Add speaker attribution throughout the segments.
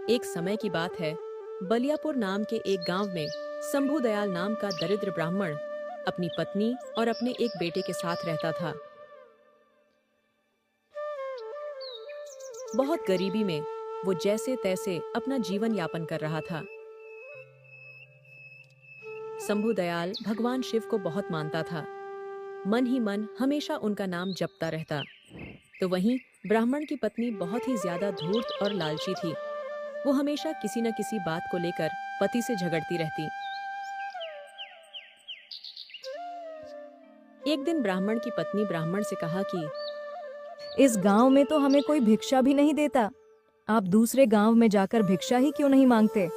Speaker 1: एक समय की बात है। बलियापुर नाम के एक गांव में शंभू दयाल नाम का दरिद्र ब्राह्मण अपनी पत्नी और अपने एक बेटे के साथ रहता था। बहुत गरीबी में वो जैसे तैसे अपना जीवन यापन कर रहा था। शंभू दयाल भगवान शिव को बहुत मानता था। मन ही मन हमेशा उनका नाम जपता रहता। तो वहीं ब्राह्मण की पत्नी बहुत ही ज्यादा धूर्त और लालची थी। वो हमेशा किसी न किसी बात को लेकर पति से झगड़ती रहती। एक दिन ब्राह्मण की पत्नी ब्राह्मण से कहा कि
Speaker 2: इस गांव में तो हमें कोई भिक्षा भी नहीं देता। आप दूसरे गांव में जाकर भिक्षा ही क्यों नहीं मांगते?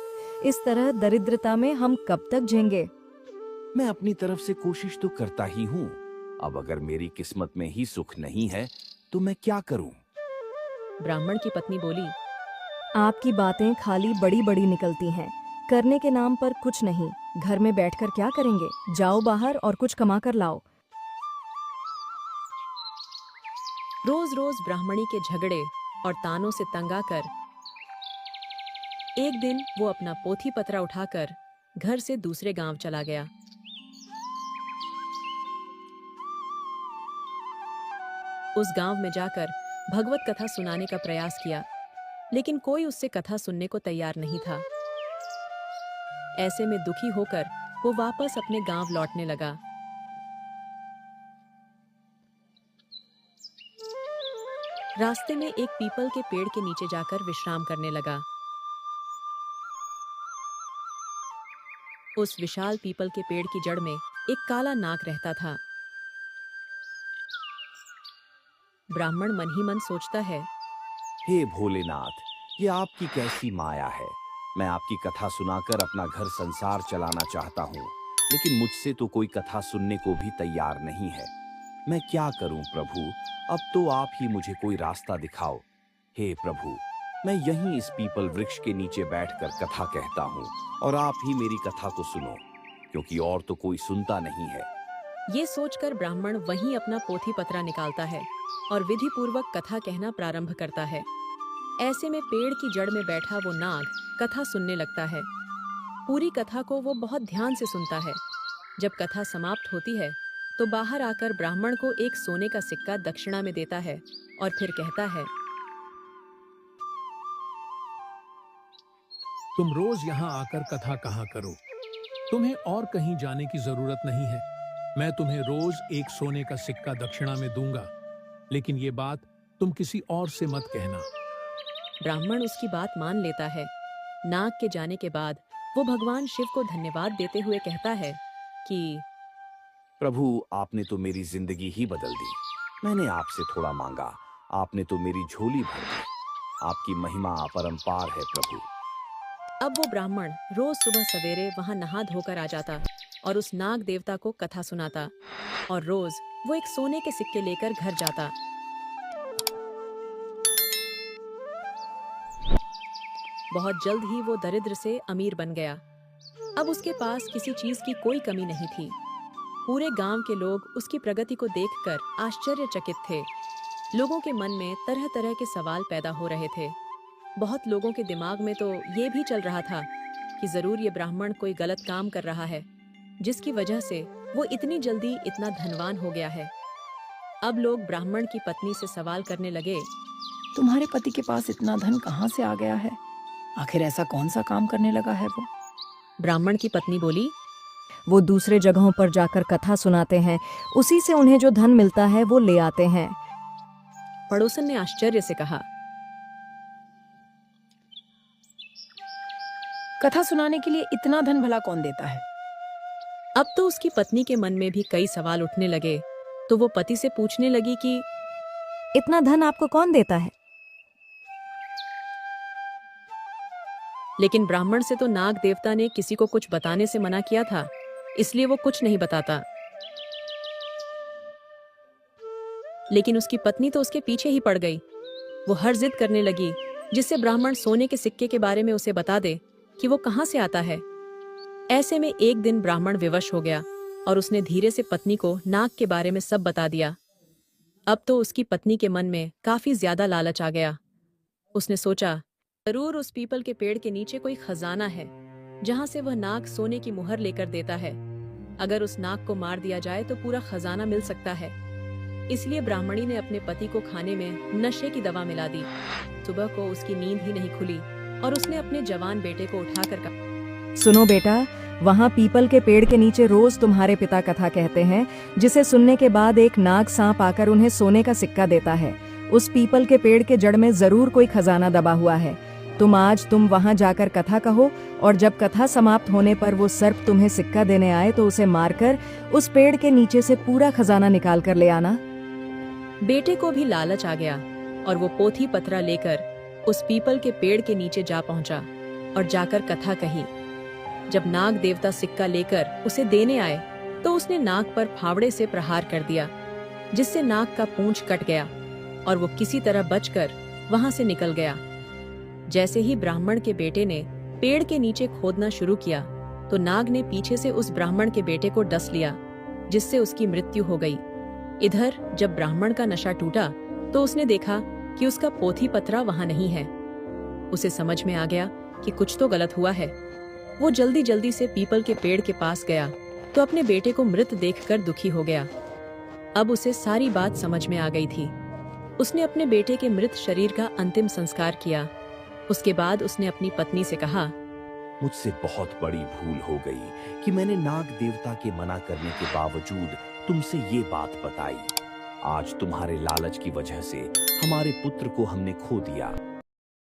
Speaker 2: इस तरह दरिद्रता में हम कब तक झेंगे?
Speaker 3: मैं अपनी तरफ से कोशिश तो करता ही हूँ। अब अगर मेरी किस्मत में ही सुख नहीं है तो मैं क्या करूँ?
Speaker 1: ब्राह्मण की पत्नी बोली,
Speaker 2: आपकी बातें खाली बड़ी बड़ी निकलती हैं। करने के नाम पर कुछ नहीं। घर में बैठकर क्या करेंगे? जाओ बाहर और कुछ कमा कर लाओ।
Speaker 1: रोज रोज ब्राह्मणी के झगड़े और तानों से तंग आकर एक दिन वो अपना पोथी पत्रा उठाकर घर से दूसरे गांव चला गया। उस गांव में जाकर भगवत कथा सुनाने का प्रयास किया, लेकिन कोई उससे कथा सुनने को तैयार नहीं था। ऐसे में दुखी होकर वो वापस अपने गांव लौटने लगा। रास्ते में एक पीपल के पेड़ के नीचे जाकर विश्राम करने लगा। उस विशाल पीपल के पेड़ की जड़ में एक काला नाग रहता था। ब्राह्मण मन ही मन सोचता है,
Speaker 3: हे भोलेनाथ, ये आपकी कैसी माया है। मैं आपकी कथा सुनाकर अपना घर संसार चलाना चाहता हूँ, लेकिन मुझसे तो कोई कथा सुनने को भी तैयार नहीं है। मैं क्या करूं प्रभु? अब तो आप ही मुझे कोई रास्ता दिखाओ। हे प्रभु, मैं यहीं इस पीपल वृक्ष के नीचे बैठकर कथा कहता हूँ और आप ही मेरी कथा को सुनो, क्योंकि और तो कोई सुनता नहीं है।
Speaker 1: ये सोचकर ब्राह्मण वहीं अपना पोथी पत्रा निकालता है और विधि पूर्वक कथा कहना प्रारंभ करता है। ऐसे में पेड़ की जड़ में बैठा वो नाग कथा सुनने लगता है। पूरी कथा को वो बहुत ध्यान से सुनता है। जब कथा समाप्त होती है तो बाहर आकर ब्राह्मण को एक सोने का सिक्का दक्षिणा में देता है और फिर कहता है,
Speaker 4: तुम रोज यहाँ आकर कथा कहा करो। तुम्हें और कहीं जाने की जरूरत नहीं है। मैं तुम्हें रोज एक सोने का सिक्का दक्षिणा में दूंगा, लेकिन ये बात तुम किसी और से मत कहना।
Speaker 1: ब्राह्मण उसकी बात मान लेता है। नाग के जाने के बाद वो भगवान शिव को धन्यवाद देते हुए कहता है कि
Speaker 3: प्रभु, आपने तो मेरी जिंदगी ही बदल दी। मैंने आपसे थोड़ा मांगा, आपने तो मेरी झोली भर दी। आपकी महिमा अपरंपार है प्रभु।
Speaker 1: अब वो ब्राह्मण रोज सुबह सवेरे वहां नहा धोकर आ जाता और उस नाग देवता को कथा सुनाता, और रोज वो एक सोने के सिक्के लेकर घर जाता। बहुत जल्द ही वो दरिद्र से अमीर बन गया। अब उसके पास किसी चीज की कोई कमी नहीं थी। पूरे गांव के लोग उसकी प्रगति को देखकर आश्चर्यचकित थे। लोगों के मन में तरह तरह के सवाल पैदा हो रहे थे। बहुत लोगों के दिमाग में तो ये भी चल रहा था कि जरूर ये ब्राह्मण कोई गलत काम कर रहा है, जिसकी वजह से वो इतनी जल्दी इतना धनवान हो गया है। अब लोग ब्राह्मण की पत्नी से सवाल करने लगे,
Speaker 5: तुम्हारे पति के पास इतना धन कहाँ से आ गया है? आखिर ऐसा कौन सा काम करने लगा है वो?
Speaker 1: ब्राह्मण की पत्नी बोली,
Speaker 2: वो दूसरे जगहों पर जाकर कथा सुनाते हैं। उसी से उन्हें जो धन मिलता है वो ले आते हैं।
Speaker 1: पड़ोसन ने आश्चर्य से कहा,
Speaker 5: कथा सुनाने के लिए इतना धन भला कौन देता है?
Speaker 1: अब तो उसकी पत्नी के मन में भी कई सवाल उठने लगे। तो वो पति से पूछने लगी कि
Speaker 2: इतना धन आपको कौन देता है?
Speaker 1: लेकिन ब्राह्मण से तो नाग देवता ने किसी को कुछ बताने से मना किया था, इसलिए वो कुछ नहीं बताता। लेकिन उसकी पत्नी तो उसके पीछे ही पड़ गई। वो हर जिद करने लगी जिससे ब्राह्मण सोने के सिक्के के बारे में उसे बता दे कि वो कहाँ से आता है। ऐसे में एक दिन ब्राह्मण विवश हो गया और उसने धीरे से पत्नी को नाग के बारे में सब बता दिया। अब तो उसकी पत्नी के मन में काफी ज्यादा लालच आ गया। उसने सोचा जरूर उस पीपल के पेड़ के नीचे कोई खजाना है जहां से वह नाग सोने की मुहर लेकर देता है। अगर उस नाग को मार दिया जाए तो पूरा खजाना मिल सकता है। इसलिए ब्राह्मणी ने अपने पति को खाने में नशे की दवा मिला दी। सुबह को उसकी नींद ही नहीं खुली और उसने अपने जवान बेटे को उठाकर कहा,
Speaker 2: सुनो बेटा, वहाँ पीपल के पेड़ के नीचे रोज तुम्हारे पिता कथा कहते हैं, जिसे सुनने के बाद एक नाग सांप आकर उन्हें सोने का सिक्का देता है। उस पीपल के पेड़ के जड़ में जरूर कोई खजाना दबा हुआ है। तुम वहाँ जाकर कथा कहो और जब कथा समाप्त होने पर वो सर्प तुम्हें सिक्का देने आए तो उसे मारकर उस पेड़ के नीचे से पूरा खजाना निकाल कर ले आना।
Speaker 1: बेटे को भी लालच आ गया और वो पोथी पत्रा लेकर उस पीपल के पेड़ के नीचे जा पहुंचा और जाकर कथा कही। जब नाग देवता सिक्का लेकर उसे देने आए तो उसने नाग पर फावड़े से प्रहार कर दिया, जिससे नाग का पूंछ कट गया और वो किसी तरह बचकर वहां से निकल गया। जैसे ही ब्राह्मण के बेटे ने पेड़ के नीचे खोदना शुरू किया तो नाग ने पीछे से उस ब्राह्मण के बेटे को डस लिया, जिससे उसकी मृत्यु हो गई। इधर जब ब्राह्मण का नशा टूटा तो उसने देखा कि उसका पोथी पत्रा वहां नहीं है। उसे समझ में आ गया कि कुछ तो गलत हुआ है। वो जल्दी जल्दी से पीपल के पेड़ के पास गया तो अपने बेटे को मृत देखकर दुखी हो गया। अब उसे सारी बात समझ में आ गई थी। उसने अपने बेटे के मृत शरीर का अंतिम संस्कार किया। उसके बाद उसने अपनी पत्नी से कहा,
Speaker 3: मुझसे बहुत बड़ी भूल हो गई कि मैंने नाग देवता के मना करने के बावजूद तुमसे ये बात बताई। आज तुम्हारे लालच की वजह से हमारे पुत्र को हमने खो दिया।